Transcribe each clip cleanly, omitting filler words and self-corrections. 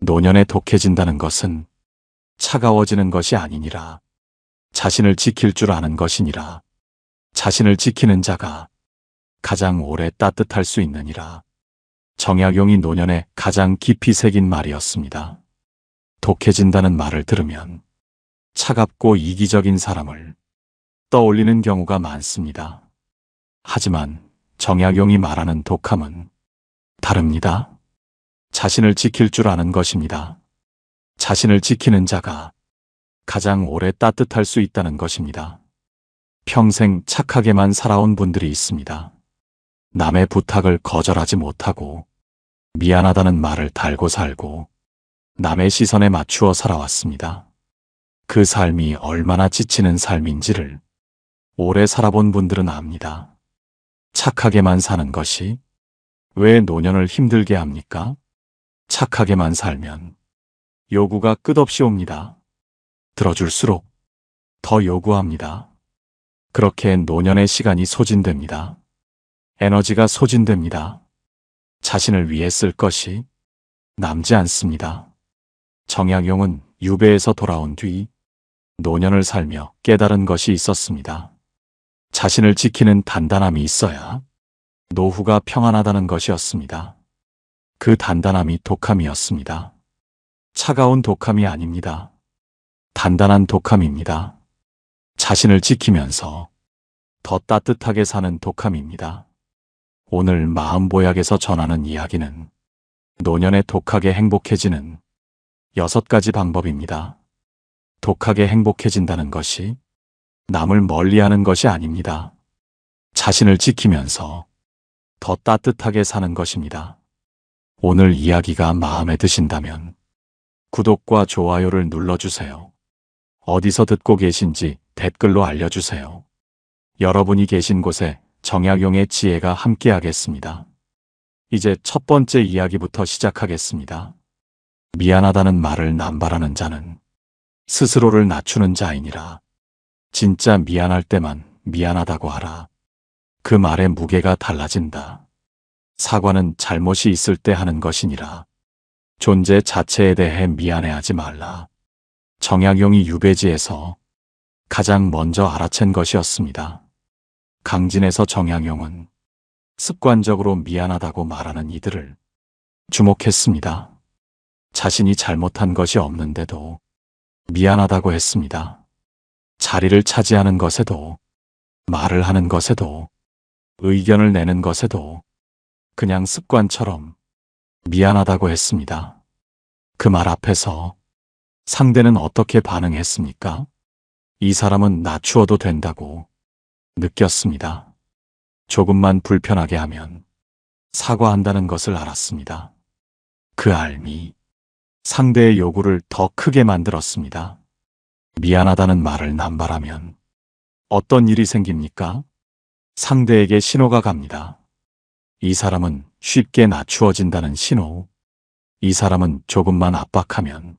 노년에 독해진다는 것은 차가워지는 것이 아니니라. 자신을 지킬 줄 아는 것이니라. 자신을 지키는 자가 가장 오래 따뜻할 수 있느니라. 정약용이 노년에 가장 깊이 새긴 말이었습니다. 독해진다는 말을 들으면 차갑고 이기적인 사람을 떠올리는 경우가 많습니다. 하지만 정약용이 말하는 독함은 다릅니다. 자신을 지킬 줄 아는 것입니다. 자신을 지키는 자가 가장 오래 따뜻할 수 있다는 것입니다. 평생 착하게만 살아온 분들이 있습니다. 남의 부탁을 거절하지 못하고 미안하다는 말을 달고 살고 남의 시선에 맞추어 살아왔습니다. 그 삶이 얼마나 지치는 삶인지를 오래 살아본 분들은 압니다. 착하게만 사는 것이 왜 노년을 힘들게 합니까? 착하게만 살면 요구가 끝없이 옵니다. 들어줄수록 더 요구합니다. 그렇게 노년의 시간이 소진됩니다. 에너지가 소진됩니다. 자신을 위해 쓸 것이 남지 않습니다. 정약용은 유배에서 돌아온 뒤 노년을 살며 깨달은 것이 있었습니다. 자신을 지키는 단단함이 있어야 노후가 평안하다는 것이었습니다. 그 단단함이 독함이었습니다. 차가운 독함이 아닙니다. 단단한 독함입니다. 자신을 지키면서 더 따뜻하게 사는 독함입니다. 오늘 마음보약에서 전하는 이야기는 노년에 독하게 행복해지는 6가지 방법입니다. 독하게 행복해진다는 것이 남을 멀리하는 것이 아닙니다. 자신을 지키면서 더 따뜻하게 사는 것입니다. 오늘 이야기가 마음에 드신다면 구독과 좋아요를 눌러주세요. 어디서 듣고 계신지 댓글로 알려주세요. 여러분이 계신 곳에 정약용의 지혜가 함께하겠습니다. 이제 첫 번째 이야기부터 시작하겠습니다. 미안하다는 말을 남발하는 자는 스스로를 낮추는 자이니라. 진짜 미안할 때만 미안하다고 하라. 그 말의 무게가 달라진다. 사과는 잘못이 있을 때 하는 것이니라. 존재 자체에 대해 미안해하지 말라. 정약용이 유배지에서 가장 먼저 알아챈 것이었습니다. 강진에서 정약용은 습관적으로 미안하다고 말하는 이들을 주목했습니다. 자신이 잘못한 것이 없는데도 미안하다고 했습니다. 자리를 차지하는 것에도, 말을 하는 것에도, 의견을 내는 것에도 그냥 습관처럼 미안하다고 했습니다. 그 말 앞에서 상대는 어떻게 반응했습니까? 이 사람은 낮추어도 된다고 느꼈습니다. 조금만 불편하게 하면 사과한다는 것을 알았습니다. 그 알미, 상대의 요구를 더 크게 만들었습니다. 미안하다는 말을 남발하면 어떤 일이 생깁니까? 상대에게 신호가 갑니다. 이 사람은 쉽게 낮추어진다는 신호. 이 사람은 조금만 압박하면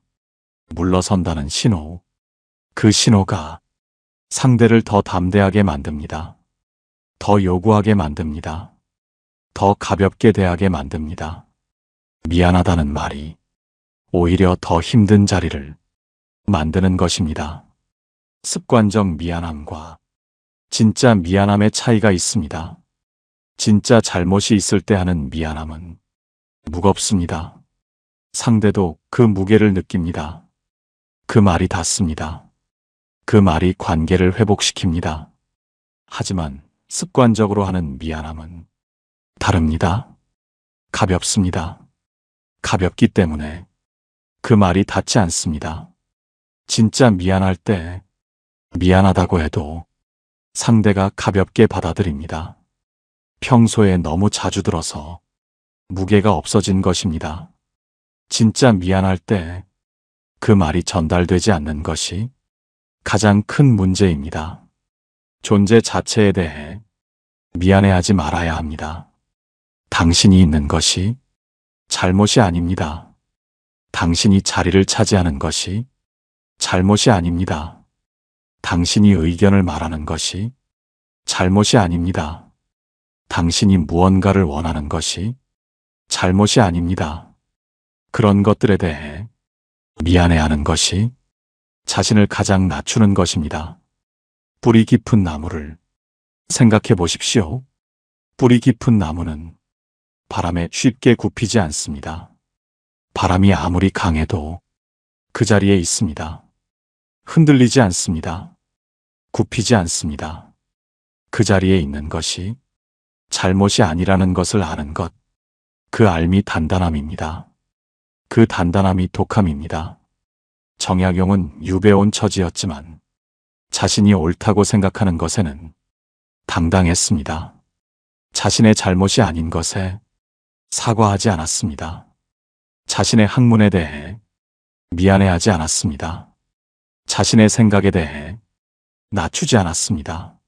물러선다는 신호. 그 신호가 상대를 더 담대하게 만듭니다. 더 요구하게 만듭니다. 더 가볍게 대하게 만듭니다. 미안하다는 말이 오히려 더 힘든 자리를 만드는 것입니다. 습관적 미안함과 진짜 미안함의 차이가 있습니다. 진짜 잘못이 있을 때 하는 미안함은 무겁습니다. 상대도 그 무게를 느낍니다. 그 말이 닿습니다. 그 말이 관계를 회복시킵니다. 하지만 습관적으로 하는 미안함은 다릅니다. 가볍습니다. 가볍기 때문에 그 말이 닿지 않습니다. 진짜 미안할 때 미안하다고 해도 상대가 가볍게 받아들입니다. 평소에 너무 자주 들어서 무게가 없어진 것입니다. 진짜 미안할 때 그 말이 전달되지 않는 것이 가장 큰 문제입니다. 존재 자체에 대해 미안해하지 말아야 합니다. 당신이 있는 것이 잘못이 아닙니다. 당신이 자리를 차지하는 것이 잘못이 아닙니다. 당신이 의견을 말하는 것이 잘못이 아닙니다. 당신이 무언가를 원하는 것이 잘못이 아닙니다. 그런 것들에 대해 미안해하는 것이 자신을 가장 낮추는 것입니다. 뿌리 깊은 나무를 생각해 보십시오. 뿌리 깊은 나무는 바람에 쉽게 굽히지 않습니다. 바람이 아무리 강해도 그 자리에 있습니다. 흔들리지 않습니다. 굽히지 않습니다. 그 자리에 있는 것이 잘못이 아니라는 것을 아는 것, 그 알미 단단함입니다. 그 단단함이 독함입니다. 정약용은 유배온 처지였지만 자신이 옳다고 생각하는 것에는 당당했습니다. 자신의 잘못이 아닌 것에 사과하지 않았습니다. 자신의 학문에 대해 미안해하지 않았습니다. 자신의 생각에 대해 낮추지 않았습니다.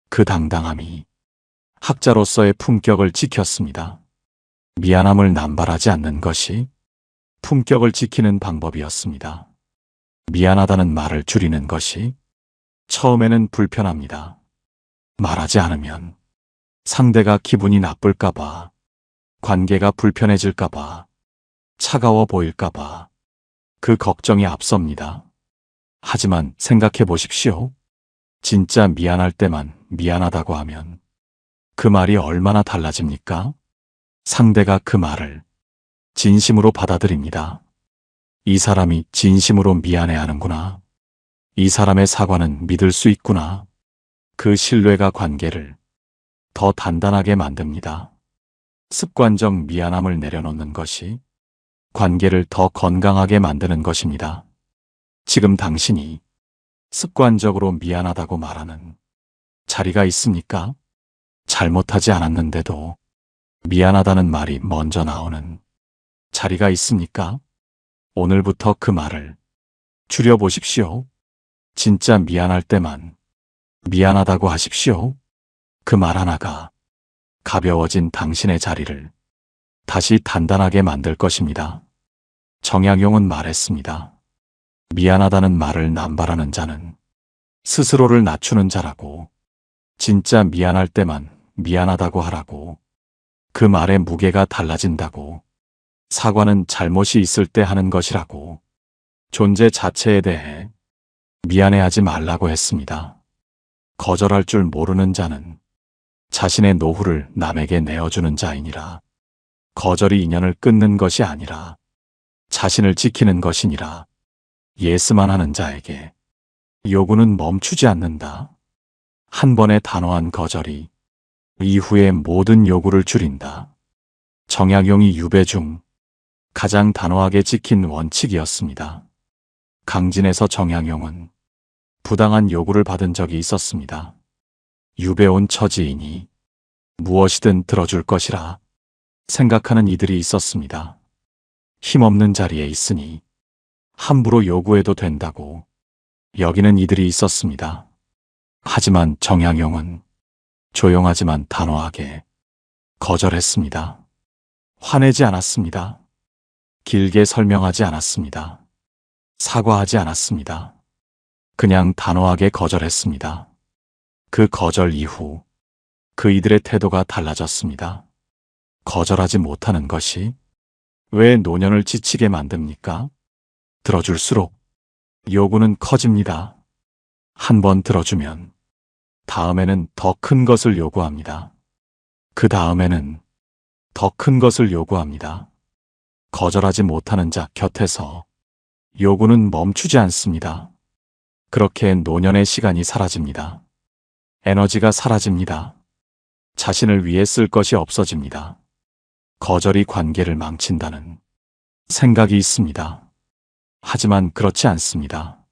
그 당당함이 학자로서의 품격을 지켰습니다. 미안함을 남발하지 않는 것이 품격을 지키는 방법이었습니다. 미안하다는 말을 줄이는 것이 처음에는 불편합니다. 말하지 않으면 상대가 기분이 나쁠까봐, 관계가 불편해질까봐, 차가워 보일까봐 그 걱정이 앞섭니다. 하지만 생각해 보십시오. 진짜 미안할 때만 미안하다고 하면 그 말이 얼마나 달라집니까? 상대가 그 말을 진심으로 받아들입니다. 이 사람이 진심으로 미안해하는구나. 이 사람의 사과는 믿을 수 있구나. 그 신뢰가 관계를 더 단단하게 만듭니다. 습관적 미안함을 내려놓는 것이 관계를 더 건강하게 만드는 것입니다. 지금 당신이 습관적으로 미안하다고 말하는 자리가 있습니까? 잘못하지 않았는데도 미안하다는 말이 먼저 나오는 자리가 있습니까? 오늘부터 그 말을 줄여보십시오. 진짜 미안할 때만 미안하다고 하십시오. 그 말 하나가 가벼워진 당신의 자리를 다시 단단하게 만들 것입니다. 정약용은 말했습니다. 미안하다는 말을 남발하는 자는 스스로를 낮추는 자라고, 진짜 미안할 때만 미안하다고 하라고, 그 말의 무게가 달라진다고, 사과는 잘못이 있을 때 하는 것이라고, 존재 자체에 대해 미안해하지 말라고 했습니다. 거절할 줄 모르는 자는 자신의 노후를 남에게 내어주는 자이니라. 거절이 인연을 끊는 것이 아니라 자신을 지키는 것이니라. 예스만 하는 자에게 요구는 멈추지 않는다. 한 번의 단호한 거절이 이후의 모든 요구를 줄인다. 정약용이 유배 중 가장 단호하게 지킨 원칙이었습니다. 강진에서 정약용은 부당한 요구를 받은 적이 있었습니다. 유배온 처지이니 무엇이든 들어줄 것이라 생각하는 이들이 있었습니다. 힘없는 자리에 있으니 함부로 요구해도 된다고 여기는 이들이 있었습니다. 하지만 정약용은 조용하지만 단호하게 거절했습니다. 화내지 않았습니다. 길게 설명하지 않았습니다. 사과하지 않았습니다. 그냥 단호하게 거절했습니다. 그 거절 이후 그 이들의 태도가 달라졌습니다. 거절하지 못하는 것이 왜 노년을 지치게 만듭니까? 들어줄수록 요구는 커집니다. 한 번 들어주면 다음에는 더 큰 것을 요구합니다. 그 다음에는 더 큰 것을 요구합니다. 거절하지 못하는 자 곁에서 요구는 멈추지 않습니다. 그렇게 노년의 시간이 사라집니다. 에너지가 사라집니다. 자신을 위해 쓸 것이 없어집니다. 거절이 관계를 망친다는 생각이 있습니다. 하지만 그렇지 않습니다.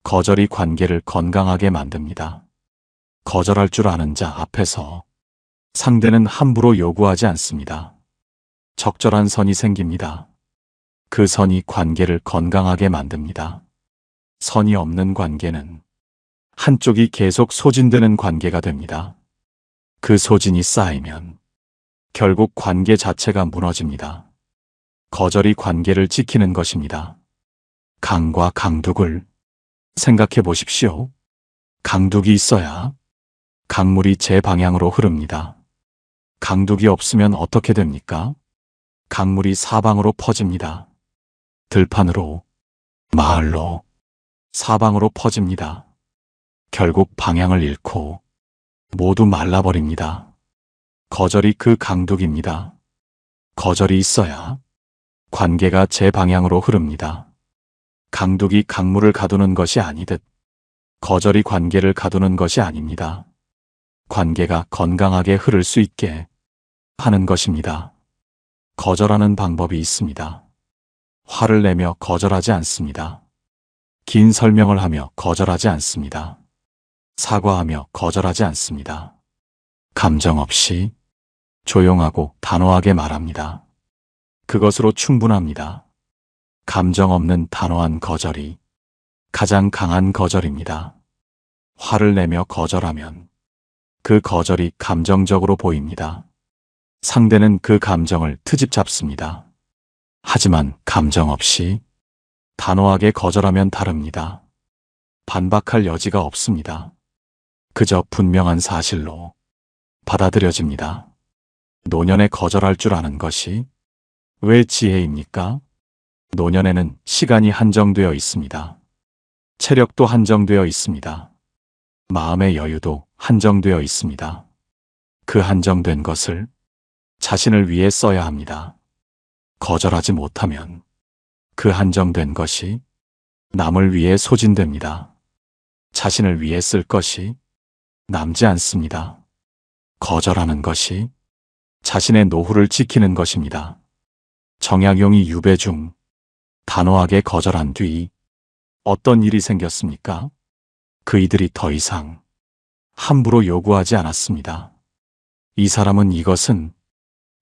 거절이 관계를 건강하게 만듭니다. 거절할 줄 아는 자 앞에서 상대는 함부로 요구하지 않습니다. 적절한 선이 생깁니다. 그 선이 관계를 건강하게 만듭니다. 선이 없는 관계는 한쪽이 계속 소진되는 관계가 됩니다. 그 소진이 쌓이면 결국 관계 자체가 무너집니다. 거절이 관계를 지키는 것입니다. 강과 강둑을 생각해 보십시오. 강둑이 있어야 강물이 제 방향으로 흐릅니다. 강둑이 없으면 어떻게 됩니까? 강물이 사방으로 퍼집니다. 들판으로, 마을로, 사방으로 퍼집니다. 결국 방향을 잃고 모두 말라버립니다. 거절이 그 강둑입니다. 거절이 있어야 관계가 제 방향으로 흐릅니다. 강둑이 강물을 가두는 것이 아니듯 거절이 관계를 가두는 것이 아닙니다. 관계가 건강하게 흐를 수 있게 하는 것입니다. 거절하는 방법이 있습니다. 화를 내며 거절하지 않습니다. 긴 설명을 하며 거절하지 않습니다. 사과하며 거절하지 않습니다. 감정 없이 조용하고 단호하게 말합니다. 그것으로 충분합니다. 감정 없는 단호한 거절이 가장 강한 거절입니다. 화를 내며 거절하면 그 거절이 감정적으로 보입니다. 상대는 그 감정을 트집 잡습니다. 하지만 감정 없이 단호하게 거절하면 다릅니다. 반박할 여지가 없습니다. 그저 분명한 사실로 받아들여집니다. 노년에 거절할 줄 아는 것이 왜 지혜입니까? 노년에는 시간이 한정되어 있습니다. 체력도 한정되어 있습니다. 마음의 여유도 한정되어 있습니다. 그 한정된 것을 자신을 위해 써야 합니다. 거절하지 못하면 그 한정된 것이 남을 위해 소진됩니다. 자신을 위해 쓸 것이 남지 않습니다. 거절하는 것이 자신의 노후를 지키는 것입니다. 정약용이 유배 중 단호하게 거절한 뒤 어떤 일이 생겼습니까? 그이들이 더 이상 함부로 요구하지 않았습니다. 이 사람은 이것은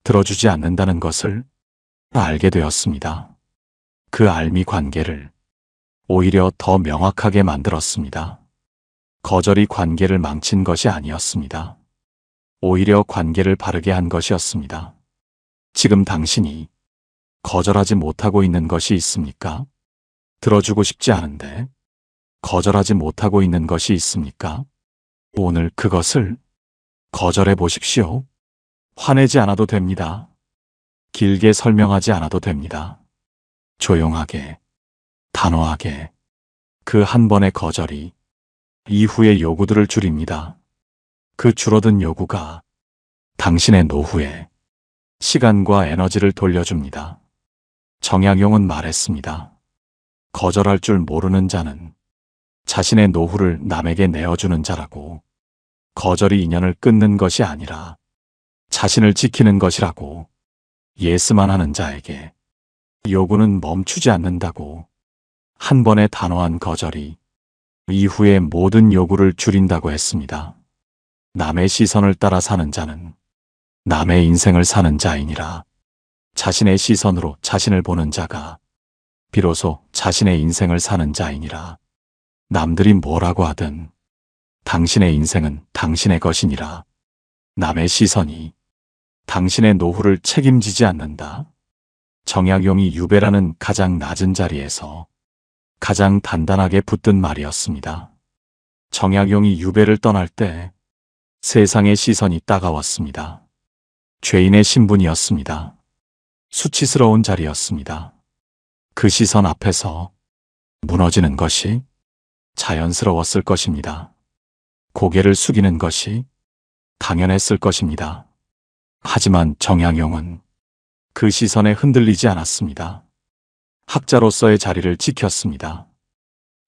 들어주지 않는다는 것을 알게 되었습니다. 그 알미 관계를 오히려 더 명확하게 만들었습니다. 거절이 관계를 망친 것이 아니었습니다. 오히려 관계를 바르게 한 것이었습니다. 지금 당신이 거절하지 못하고 있는 것이 있습니까? 들어주고 싶지 않은데 거절하지 못하고 있는 것이 있습니까? 오늘 그것을 거절해 보십시오. 화내지 않아도 됩니다. 길게 설명하지 않아도 됩니다. 조용하게, 단호하게 그 한 번의 거절이 이후의 요구들을 줄입니다. 그 줄어든 요구가 당신의 노후에 시간과 에너지를 돌려줍니다. 정약용은 말했습니다. 거절할 줄 모르는 자는 자신의 노후를 남에게 내어주는 자라고. 거절이 인연을 끊는 것이 아니라 자신을 지키는 것이라고. 예스만 하는 자에게 요구는 멈추지 않는다고. 한 번의 단호한 거절이 이후의 모든 요구를 줄인다고 했습니다. 남의 시선을 따라 사는 자는 남의 인생을 사는 자이니라. 자신의 시선으로 자신을 보는 자가 비로소 자신의 인생을 사는 자이니라. 남들이 뭐라고 하든 당신의 인생은 당신의 것이니라. 남의 시선이 당신의 노후를 책임지지 않는다. 정약용이 유배라는 가장 낮은 자리에서 가장 단단하게 붙든 말이었습니다. 정약용이 유배를 떠날 때 세상의 시선이 따가웠습니다. 죄인의 신분이었습니다. 수치스러운 자리였습니다. 그 시선 앞에서 무너지는 것이 자연스러웠을 것입니다. 고개를 숙이는 것이 당연했을 것입니다. 하지만 정약용은 그 시선에 흔들리지 않았습니다. 학자로서의 자리를 지켰습니다.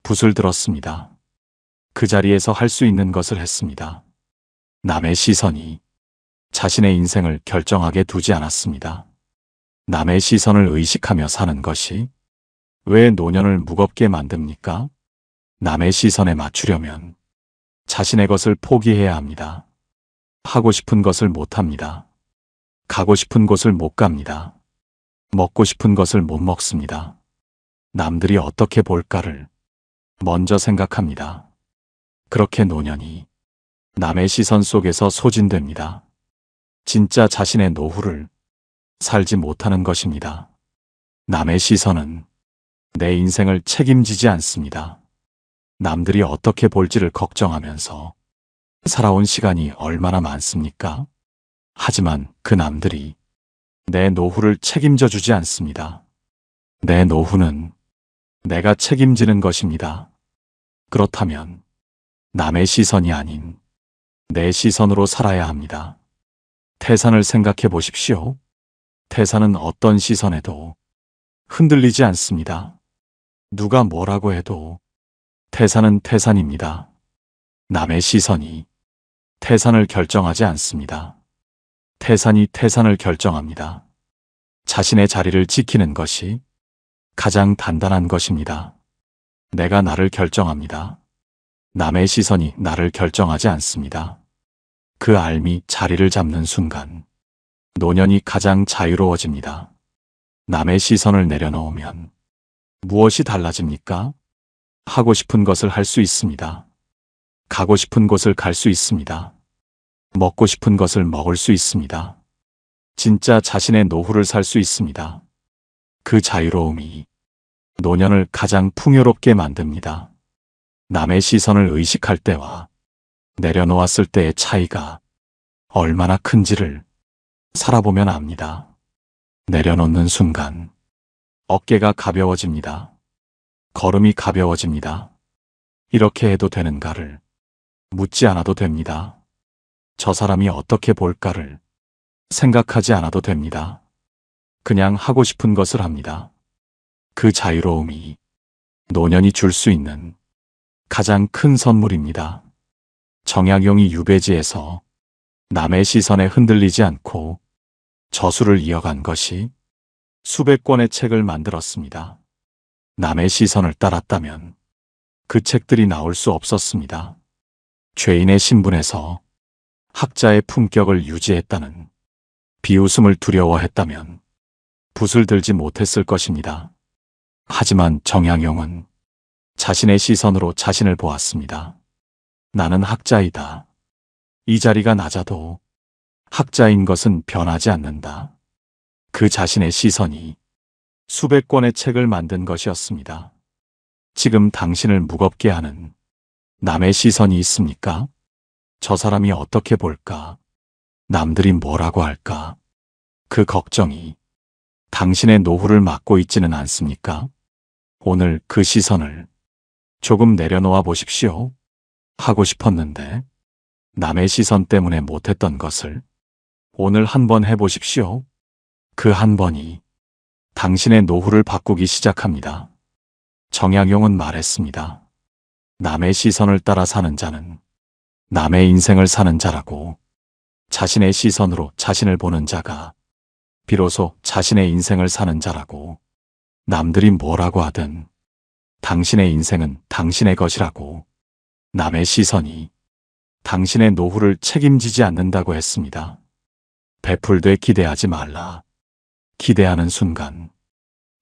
붓을 들었습니다. 그 자리에서 할 수 있는 것을 했습니다. 남의 시선이 자신의 인생을 결정하게 두지 않았습니다. 남의 시선을 의식하며 사는 것이 왜 노년을 무겁게 만듭니까? 남의 시선에 맞추려면 자신의 것을 포기해야 합니다. 하고 싶은 것을 못합니다. 가고 싶은 곳을 못 갑니다. 먹고 싶은 것을 못 먹습니다. 남들이 어떻게 볼까를 먼저 생각합니다. 그렇게 노년이 남의 시선 속에서 소진됩니다. 진짜 자신의 노후를 살지 못하는 것입니다. 남의 시선은 내 인생을 책임지지 않습니다. 남들이 어떻게 볼지를 걱정하면서 살아온 시간이 얼마나 많습니까? 하지만 그 남들이 내 노후를 책임져 주지 않습니다. 내 노후는 내가 책임지는 것입니다. 그렇다면 남의 시선이 아닌 내 시선으로 살아야 합니다. 태산을 생각해 보십시오. 태산은 어떤 시선에도 흔들리지 않습니다. 누가 뭐라고 해도 태산은 태산입니다. 남의 시선이 태산을 결정하지 않습니다. 태산이 태산을 결정합니다. 자신의 자리를 지키는 것이 가장 단단한 것입니다. 내가 나를 결정합니다. 남의 시선이 나를 결정하지 않습니다. 그 알미 자리를 잡는 순간 노년이 가장 자유로워집니다. 남의 시선을 내려놓으면 무엇이 달라집니까? 하고 싶은 것을 할 수 있습니다. 가고 싶은 곳을 갈 수 있습니다. 먹고 싶은 것을 먹을 수 있습니다. 진짜 자신의 노후를 살 수 있습니다. 그 자유로움이 노년을 가장 풍요롭게 만듭니다. 남의 시선을 의식할 때와 내려놓았을 때의 차이가 얼마나 큰지를 살아보면 압니다. 내려놓는 순간 어깨가 가벼워집니다. 걸음이 가벼워집니다. 이렇게 해도 되는가를 묻지 않아도 됩니다. 저 사람이 어떻게 볼까를 생각하지 않아도 됩니다. 그냥 하고 싶은 것을 합니다. 그 자유로움이 노년이 줄 수 있는 가장 큰 선물입니다. 정약용이 유배지에서 남의 시선에 흔들리지 않고 저술을 이어간 것이 수백 권의 책을 만들었습니다. 남의 시선을 따랐다면 그 책들이 나올 수 없었습니다. 죄인의 신분에서 학자의 품격을 유지했다는 비웃음을 두려워했다면 붓을 들지 못했을 것입니다. 하지만 정약용은 자신의 시선으로 자신을 보았습니다. 나는 학자이다. 이 자리가 낮아도 학자인 것은 변하지 않는다. 그 자신의 시선이 수백 권의 책을 만든 것이었습니다. 지금 당신을 무겁게 하는 남의 시선이 있습니까? 저 사람이 어떻게 볼까? 남들이 뭐라고 할까? 그 걱정이 당신의 노후를 막고 있지는 않습니까? 오늘 그 시선을 조금 내려놓아 보십시오. 하고 싶었는데 남의 시선 때문에 못했던 것을 오늘 한번 해보십시오. 그 한 번이 당신의 노후를 바꾸기 시작합니다. 정약용은 말했습니다. 남의 시선을 따라 사는 자는 남의 인생을 사는 자라고. 자신의 시선으로 자신을 보는 자가 비로소 자신의 인생을 사는 자라고. 남들이 뭐라고 하든 당신의 인생은 당신의 것이라고. 남의 시선이 당신의 노후를 책임지지 않는다고 했습니다. 베풀되 기대하지 말라. 기대하는 순간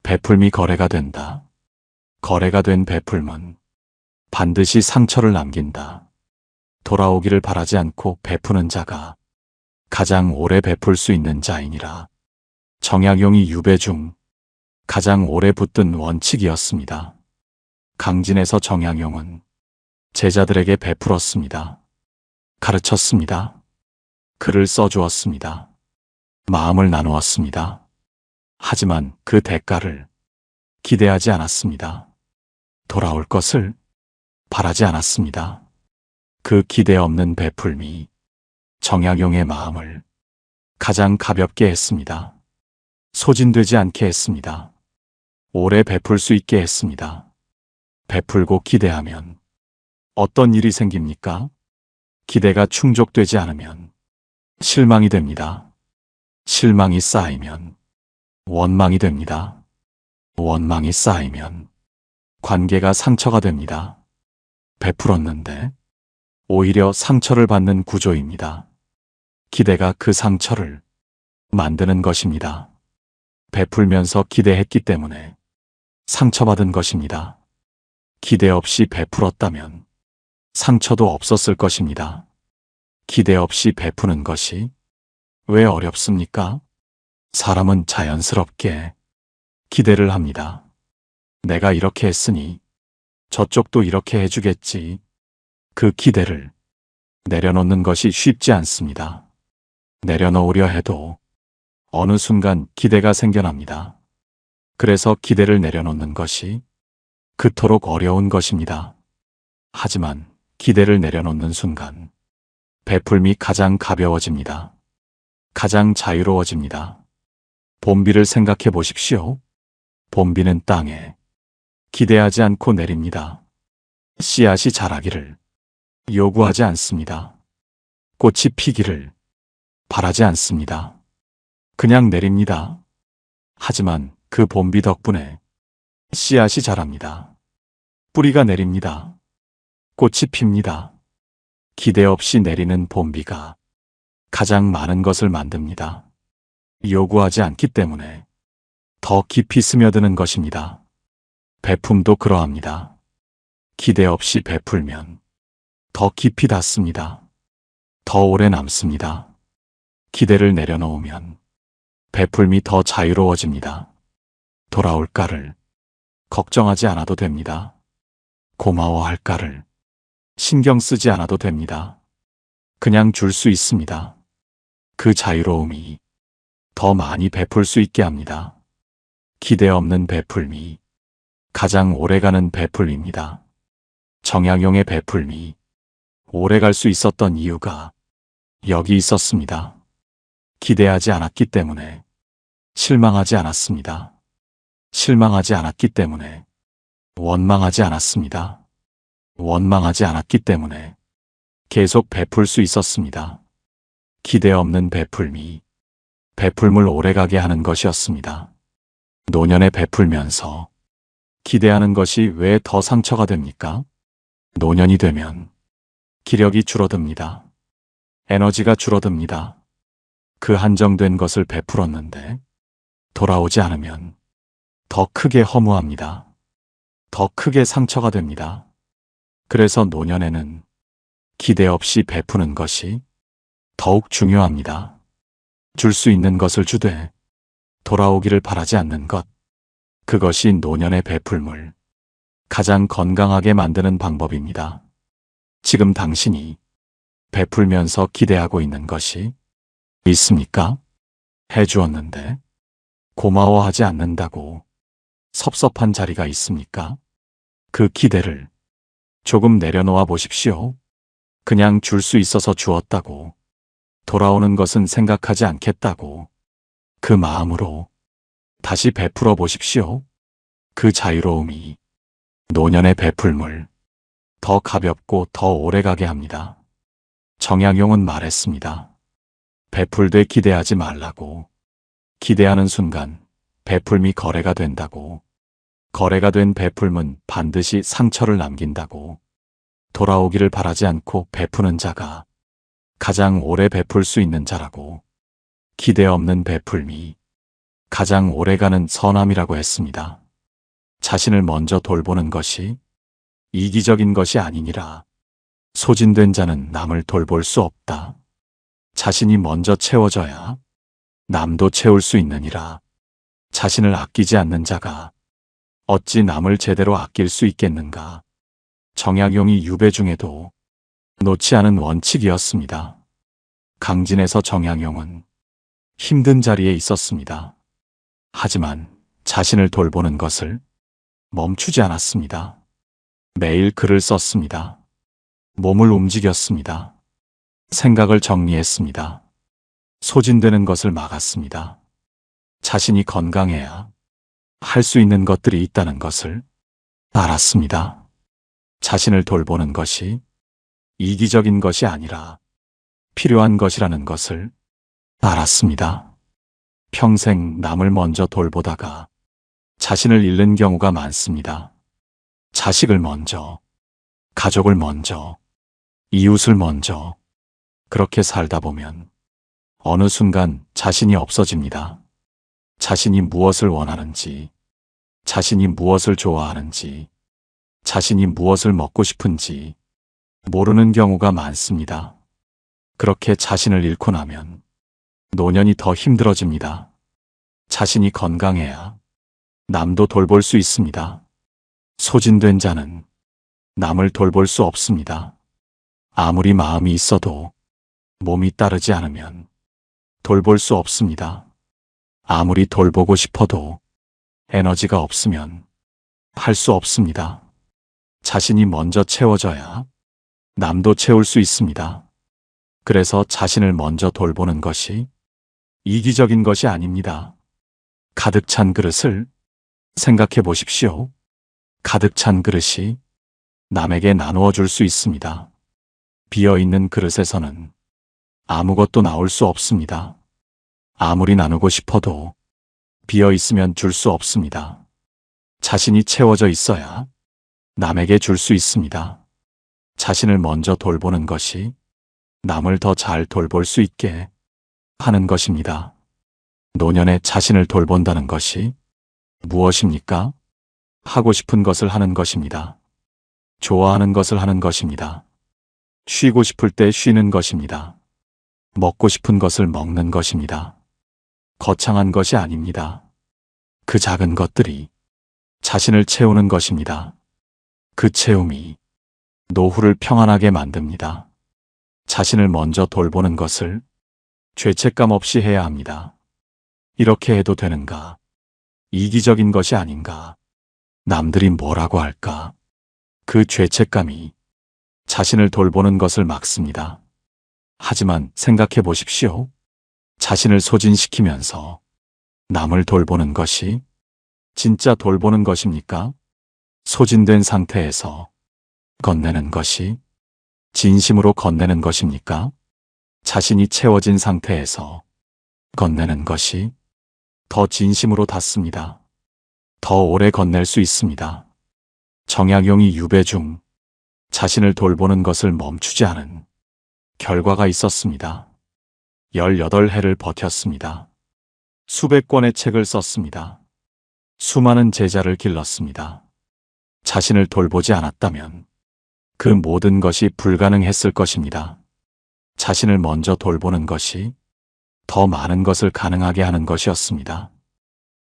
베풀미 거래가 된다. 거래가 된 베풀면 반드시 상처를 남긴다. 돌아오기를 바라지 않고 베푸는 자가 가장 오래 베풀 수 있는 자이니라. 정약용이 유배 중 가장 오래 붙든 원칙이었습니다. 강진에서 정약용은 제자들에게 베풀었습니다. 가르쳤습니다. 글을 써주었습니다. 마음을 나누었습니다. 하지만 그 대가를 기대하지 않았습니다. 돌아올 것을 바라지 않았습니다. 그 기대 없는 베풀미, 정약용의 마음을 가장 가볍게 했습니다. 소진되지 않게 했습니다. 오래 베풀 수 있게 했습니다. 베풀고 기대하면 어떤 일이 생깁니까? 기대가 충족되지 않으면 실망이 됩니다. 실망이 쌓이면 원망이 됩니다. 원망이 쌓이면 관계가 상처가 됩니다. 베풀었는데 오히려 상처를 받는 구조입니다. 기대가 그 상처를 만드는 것입니다. 베풀면서 기대했기 때문에 상처받은 것입니다. 기대 없이 베풀었다면 상처도 없었을 것입니다. 기대 없이 베푸는 것이 왜 어렵습니까? 사람은 자연스럽게 기대를 합니다. 내가 이렇게 했으니 저쪽도 이렇게 해주겠지. 그 기대를 내려놓는 것이 쉽지 않습니다. 내려놓으려 해도 어느 순간 기대가 생겨납니다. 그래서 기대를 내려놓는 것이 그토록 어려운 것입니다. 하지만 기대를 내려놓는 순간 베풀미 가장 가벼워집니다. 가장 자유로워집니다. 봄비를 생각해 보십시오. 봄비는 땅에 기대하지 않고 내립니다. 씨앗이 자라기를 요구하지 않습니다. 꽃이 피기를 바라지 않습니다. 그냥 내립니다. 하지만 그 봄비 덕분에 씨앗이 자랍니다. 뿌리가 내립니다. 꽃이 핍니다. 기대 없이 내리는 봄비가 가장 많은 것을 만듭니다. 요구하지 않기 때문에 더 깊이 스며드는 것입니다. 베품도 그러합니다. 기대 없이 베풀면 더 깊이 닿습니다. 더 오래 남습니다. 기대를 내려놓으면 베풀미 더 자유로워집니다. 돌아올까를 걱정하지 않아도 됩니다. 고마워할까를 신경 쓰지 않아도 됩니다. 그냥 줄 수 있습니다. 그 자유로움이 더 많이 베풀 수 있게 합니다. 기대 없는 베풀미, 가장 오래가는 베풀미입니다. 정약용의 베풀미, 오래갈 수 있었던 이유가 여기 있었습니다. 기대하지 않았기 때문에 실망하지 않았습니다. 실망하지 않았기 때문에 원망하지 않았습니다. 원망하지 않았기 때문에 계속 베풀 수 있었습니다. 기대 없는 베풀미, 베풀물 오래가게 하는 것이었습니다. 노년에 베풀면서 기대하는 것이 왜 더 상처가 됩니까? 노년이 되면 기력이 줄어듭니다. 에너지가 줄어듭니다. 그 한정된 것을 베풀었는데 돌아오지 않으면 더 크게 허무합니다. 더 크게 상처가 됩니다. 그래서 노년에는 기대 없이 베푸는 것이 더욱 중요합니다. 줄 수 있는 것을 주되 돌아오기를 바라지 않는 것, 그것이 노년의 베풀물, 가장 건강하게 만드는 방법입니다. 지금 당신이 베풀면서 기대하고 있는 것이 있습니까? 해주었는데 고마워하지 않는다고 섭섭한 자리가 있습니까? 그 기대를 조금 내려놓아 보십시오. 그냥 줄 수 있어서 주었다고, 돌아오는 것은 생각하지 않겠다고, 그 마음으로 다시 베풀어 보십시오. 그 자유로움이 노년의 베풀물, 더 가볍고 더 오래가게 합니다. 정약용은 말했습니다. 베풀되 기대하지 말라고. 기대하는 순간 베풀미 거래가 된다고. 거래가 된 베풀문 반드시 상처를 남긴다고. 돌아오기를 바라지 않고 베푸는 자가 가장 오래 베풀 수 있는 자라고. 기대 없는 베풀미, 가장 오래가는 선함이라고 했습니다. 자신을 먼저 돌보는 것이 이기적인 것이 아니니라. 소진된 자는 남을 돌볼 수 없다. 자신이 먼저 채워져야 남도 채울 수 있느니라. 자신을 아끼지 않는 자가 어찌 남을 제대로 아낄 수 있겠는가. 정약용이 유배 중에도 놓지 않은 원칙이었습니다. 강진에서 정약용은 힘든 자리에 있었습니다. 하지만 자신을 돌보는 것을 멈추지 않았습니다. 매일 글을 썼습니다. 몸을 움직였습니다. 생각을 정리했습니다. 소진되는 것을 막았습니다. 자신이 건강해야 할 수 있는 것들이 있다는 것을 알았습니다. 자신을 돌보는 것이 이기적인 것이 아니라 필요한 것이라는 것을 알았습니다. 평생 남을 먼저 돌보다가 자신을 잃는 경우가 많습니다. 자식을 먼저, 가족을 먼저, 이웃을 먼저, 그렇게 살다 보면 어느 순간 자신이 없어집니다. 자신이 무엇을 원하는지, 자신이 무엇을 좋아하는지, 자신이 무엇을 먹고 싶은지 모르는 경우가 많습니다. 그렇게 자신을 잃고 나면 노년이 더 힘들어집니다. 자신이 건강해야 남도 돌볼 수 있습니다. 소진된 자는 남을 돌볼 수 없습니다. 아무리 마음이 있어도 몸이 따르지 않으면 돌볼 수 없습니다. 아무리 돌보고 싶어도 에너지가 없으면 할 수 없습니다. 자신이 먼저 채워져야 남도 채울 수 있습니다. 그래서 자신을 먼저 돌보는 것이 이기적인 것이 아닙니다. 가득 찬 그릇을 생각해 보십시오. 가득 찬 그릇이 남에게 나누어 줄 수 있습니다. 비어 있는 그릇에서는 아무것도 나올 수 없습니다. 아무리 나누고 싶어도 비어 있으면 줄 수 없습니다. 자신이 채워져 있어야 남에게 줄 수 있습니다. 자신을 먼저 돌보는 것이 남을 더 잘 돌볼 수 있게 하는 것입니다. 노년에 자신을 돌본다는 것이 무엇입니까? 하고 싶은 것을 하는 것입니다. 좋아하는 것을 하는 것입니다. 쉬고 싶을 때 쉬는 것입니다. 먹고 싶은 것을 먹는 것입니다. 거창한 것이 아닙니다. 그 작은 것들이 자신을 채우는 것입니다. 그 채움이 노후를 평안하게 만듭니다. 자신을 먼저 돌보는 것을 죄책감 없이 해야 합니다. 이렇게 해도 되는가? 이기적인 것이 아닌가? 남들이 뭐라고 할까? 그 죄책감이 자신을 돌보는 것을 막습니다. 하지만 생각해 보십시오. 자신을 소진시키면서 남을 돌보는 것이 진짜 돌보는 것입니까? 소진된 상태에서 건네는 것이 진심으로 건네는 것입니까? 자신이 채워진 상태에서 건네는 것이 더 진심으로 닿습니다. 더 오래 건넬 수 있습니다. 정약용이 유배 중 자신을 돌보는 것을 멈추지 않은 결과가 있었습니다. 18해를 버텼습니다. 수백 권의 책을 썼습니다. 수많은 제자를 길렀습니다. 자신을 돌보지 않았다면 그 모든 것이 불가능했을 것입니다. 자신을 먼저 돌보는 것이 더 많은 것을 가능하게 하는 것이었습니다.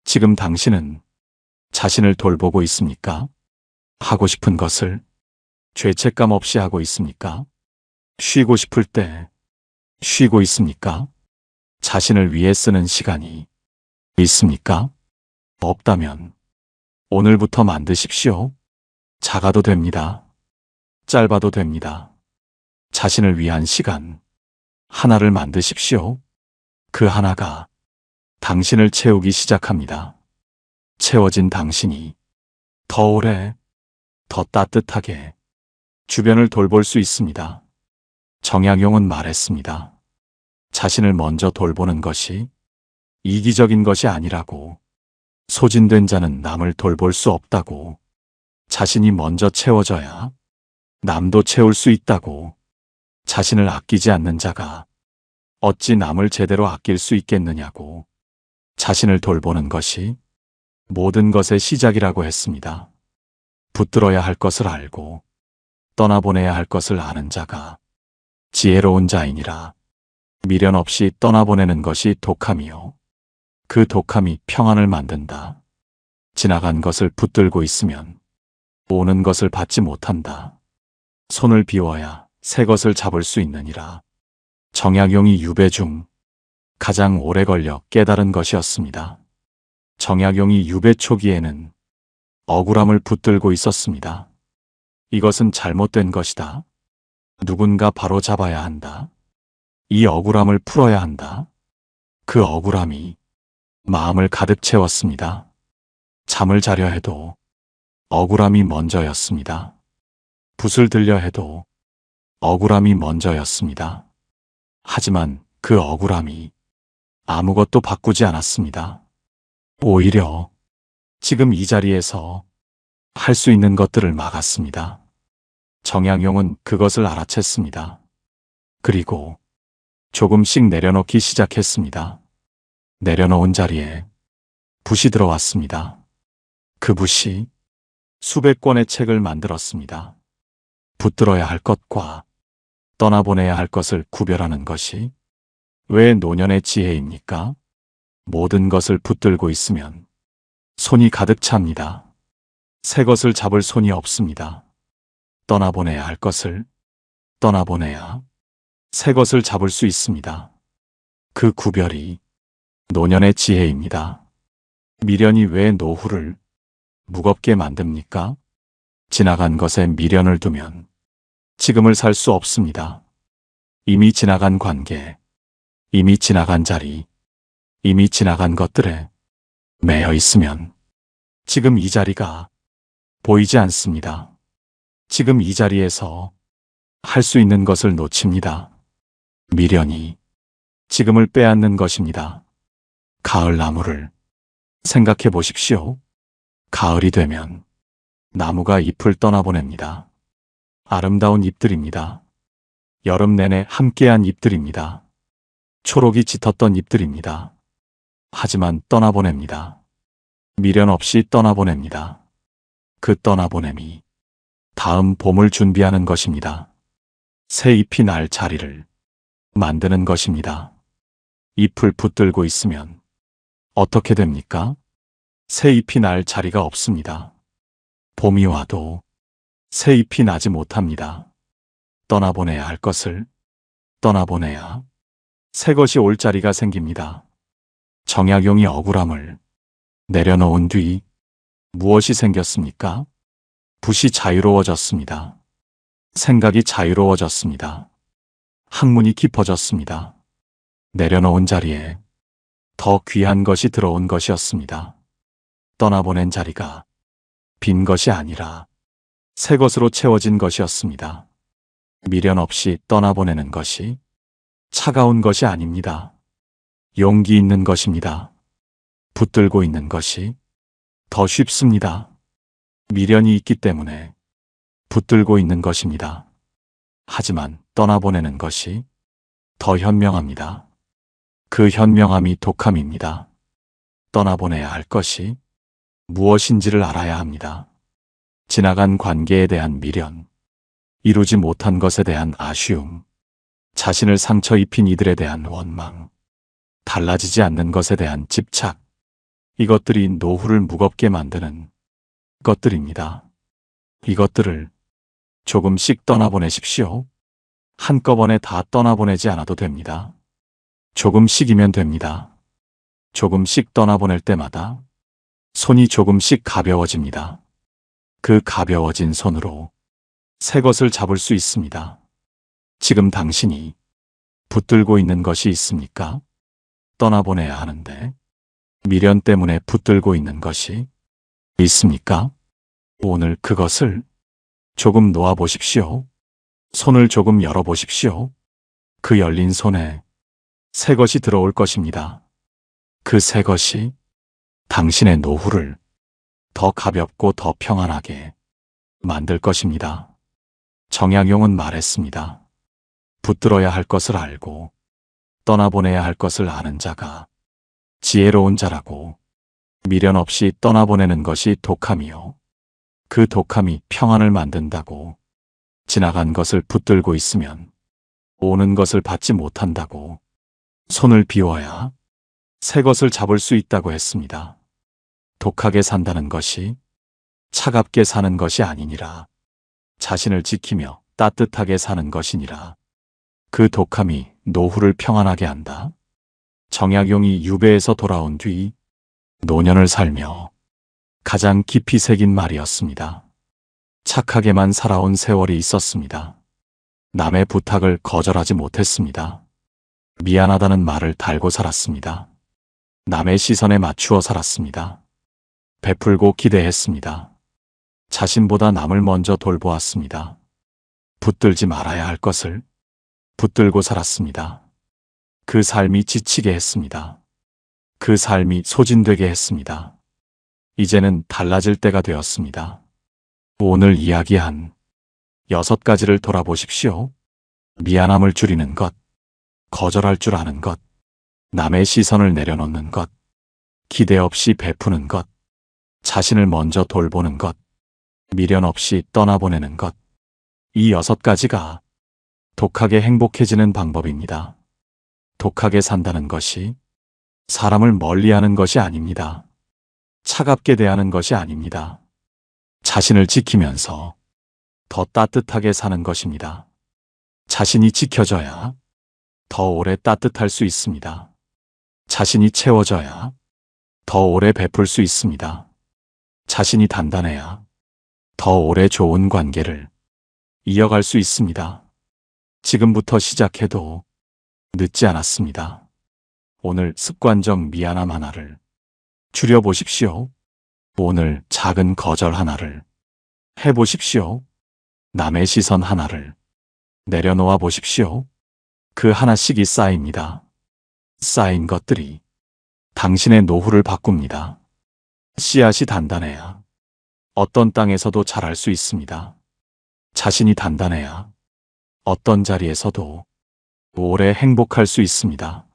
지금 당신은 자신을 돌보고 있습니까? 하고 싶은 것을 죄책감 없이 하고 있습니까? 쉬고 싶을 때 쉬고 있습니까? 자신을 위해 쓰는 시간이 있습니까? 없다면 오늘부터 만드십시오. 작아도 됩니다. 짧아도 됩니다. 자신을 위한 시간 하나를 만드십시오. 그 하나가 당신을 채우기 시작합니다. 채워진 당신이 더 오래, 더 따뜻하게 주변을 돌볼 수 있습니다. 정약용은 말했습니다. 자신을 먼저 돌보는 것이 이기적인 것이 아니라고. 소진된 자는 남을 돌볼 수 없다고. 자신이 먼저 채워져야 남도 채울 수 있다고. 자신을 아끼지 않는 자가 어찌 남을 제대로 아낄 수 있겠느냐고. 자신을 돌보는 것이 모든 것의 시작이라고 했습니다. 붙들어야 할 것을 알고 떠나보내야 할 것을 아는 자가 지혜로운 자이니라. 미련 없이 떠나보내는 것이 독함이요. 그 독함이 평안을 만든다. 지나간 것을 붙들고 있으면 오는 것을 받지 못한다. 손을 비워야 새 것을 잡을 수 있느니라. 정약용이 유배 중 가장 오래 걸려 깨달은 것이었습니다. 정약용이 유배 초기에는 억울함을 붙들고 있었습니다. 이것은 잘못된 것이다. 누군가 바로 잡아야 한다. 이 억울함을 풀어야 한다. 그 억울함이 마음을 가득 채웠습니다. 잠을 자려 해도 억울함이 먼저였습니다. 붓을 들려 해도 억울함이 먼저였습니다. 하지만 그 억울함이 아무것도 바꾸지 않았습니다. 오히려 지금 이 자리에서 할 수 있는 것들을 막았습니다. 정약용은 그것을 알아챘습니다. 그리고 조금씩 내려놓기 시작했습니다. 내려놓은 자리에 붓이 들어왔습니다. 그 붓이 수백 권의 책을 만들었습니다. 붙들어야 할 것과 떠나보내야 할 것을 구별하는 것이 왜 노년의 지혜입니까? 모든 것을 붙들고 있으면 손이 가득 찹니다. 새 것을 잡을 손이 없습니다. 떠나보내야 할 것을 떠나보내야 새 것을 잡을 수 있습니다. 그 구별이 노년의 지혜입니다. 미련이 왜 노후를 무겁게 만듭니까? 지나간 것에 미련을 두면 지금을 살 수 없습니다. 이미 지나간 관계, 이미 지나간 자리, 이미 지나간 것들에 매여 있으면 지금 이 자리가 보이지 않습니다. 지금 이 자리에서 할 수 있는 것을 놓칩니다. 미련이 지금을 빼앗는 것입니다. 가을 나무를 생각해 보십시오. 가을이 되면 나무가 잎을 떠나보냅니다. 아름다운 잎들입니다. 여름 내내 함께한 잎들입니다. 초록이 짙었던 잎들입니다. 하지만 떠나보냅니다. 미련 없이 떠나보냅니다. 그 떠나보냄이 다음 봄을 준비하는 것입니다. 새 잎이 날 자리를 만드는 것입니다. 잎을 붙들고 있으면 어떻게 됩니까? 새 잎이 날 자리가 없습니다. 봄이 와도 새 잎이 나지 못합니다. 떠나보내야 할 것을 떠나보내야 새 것이 올 자리가 생깁니다. 정약용이 억울함을 내려놓은 뒤 무엇이 생겼습니까? 붓이 자유로워졌습니다. 생각이 자유로워졌습니다. 학문이 깊어졌습니다. 내려놓은 자리에 더 귀한 것이 들어온 것이었습니다. 떠나보낸 자리가 빈 것이 아니라 새 것으로 채워진 것이었습니다. 미련 없이 떠나보내는 것이 차가운 것이 아닙니다. 용기 있는 것입니다. 붙들고 있는 것이 더 쉽습니다. 미련이 있기 때문에 붙들고 있는 것입니다. 하지만 떠나보내는 것이 더 현명합니다. 그 현명함이 독함입니다. 떠나보내야 할 것이 무엇인지를 알아야 합니다. 지나간 관계에 대한 미련, 이루지 못한 것에 대한 아쉬움, 자신을 상처 입힌 이들에 대한 원망, 달라지지 않는 것에 대한 집착, 이것들이 노후를 무겁게 만드는 것들입니다. 이것들을 조금씩 떠나보내십시오. 한꺼번에 다 떠나보내지 않아도 됩니다. 조금씩이면 됩니다. 조금씩 떠나보낼 때마다 손이 조금씩 가벼워집니다. 그 가벼워진 손으로 새 것을 잡을 수 있습니다. 지금 당신이 붙들고 있는 것이 있습니까? 떠나보내야 하는데 미련 때문에 붙들고 있는 것이 있습니까? 오늘 그것을 조금 놓아보십시오. 손을 조금 열어보십시오. 그 열린 손에 새 것이 들어올 것입니다. 그 새 것이 당신의 노후를 더 가볍고 더 평안하게 만들 것입니다. 정약용은 말했습니다. 붙들어야 할 것을 알고 떠나보내야 할 것을 아는 자가 지혜로운 자라고. 미련 없이 떠나보내는 것이 독함이요. 그 독함이 평안을 만든다고. 지나간 것을 붙들고 있으면 오는 것을 받지 못한다고. 손을 비워야 새 것을 잡을 수 있다고 했습니다. 독하게 산다는 것이 차갑게 사는 것이 아니니라. 자신을 지키며 따뜻하게 사는 것이니라. 그 독함이 노후를 평안하게 한다. 정약용이 유배에서 돌아온 뒤 노년을 살며 가장 깊이 새긴 말이었습니다. 착하게만 살아온 세월이 있었습니다. 남의 부탁을 거절하지 못했습니다. 미안하다는 말을 달고 살았습니다. 남의 시선에 맞추어 살았습니다. 베풀고 기대했습니다. 자신보다 남을 먼저 돌보았습니다. 붙들지 말아야 할 것을 붙들고 살았습니다. 그 삶이 지치게 했습니다. 그 삶이 소진되게 했습니다. 이제는 달라질 때가 되었습니다. 오늘 이야기한 6가지를 돌아보십시오. 미안함을 줄이는 것, 거절할 줄 아는 것, 남의 시선을 내려놓는 것, 기대 없이 베푸는 것, 자신을 먼저 돌보는 것, 미련 없이 떠나보내는 것. 이 6가지가 독하게 행복해지는 방법입니다. 독하게 산다는 것이 사람을 멀리하는 것이 아닙니다. 차갑게 대하는 것이 아닙니다. 자신을 지키면서 더 따뜻하게 사는 것입니다. 자신이 지켜져야 더 오래 따뜻할 수 있습니다. 자신이 채워져야 더 오래 베풀 수 있습니다. 자신이 단단해야 더 오래 좋은 관계를 이어갈 수 있습니다. 지금부터 시작해도 늦지 않았습니다. 오늘 습관적 미안함 하나를 줄여보십시오. 오늘 작은 거절 하나를 해보십시오. 남의 시선 하나를 내려놓아 보십시오. 그 하나씩이 쌓입니다. 쌓인 것들이 당신의 노후를 바꿉니다. 씨앗이 단단해야 어떤 땅에서도 자랄 수 있습니다. 자신이 단단해야 어떤 자리에서도 오래 행복할 수 있습니다.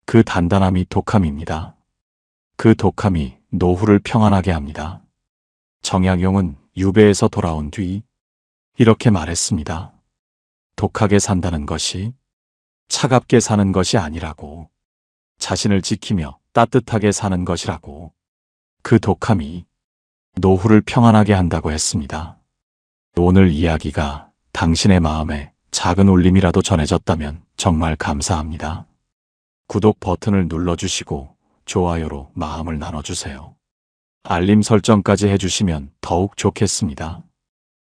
그 단단함이 독함입니다. 그 독함이 노후를 평안하게 합니다. 정약용은 유배에서 돌아온 뒤 이렇게 말했습니다. 독하게 산다는 것이 차갑게 사는 것이 아니라고, 자신을 지키며 따뜻하게 사는 것이라고, 그 독함이 노후를 평안하게 한다고 했습니다. 오늘 이야기가 당신의 마음에 작은 울림이라도 전해졌다면 정말 감사합니다. 구독 버튼을 눌러주시고 좋아요로 마음을 나눠주세요. 알림 설정까지 해주시면 더욱 좋겠습니다.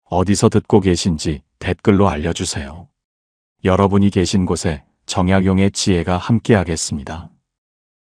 어디서 듣고 계신지 댓글로 알려주세요. 여러분이 계신 곳에 정약용의 지혜가 함께하겠습니다.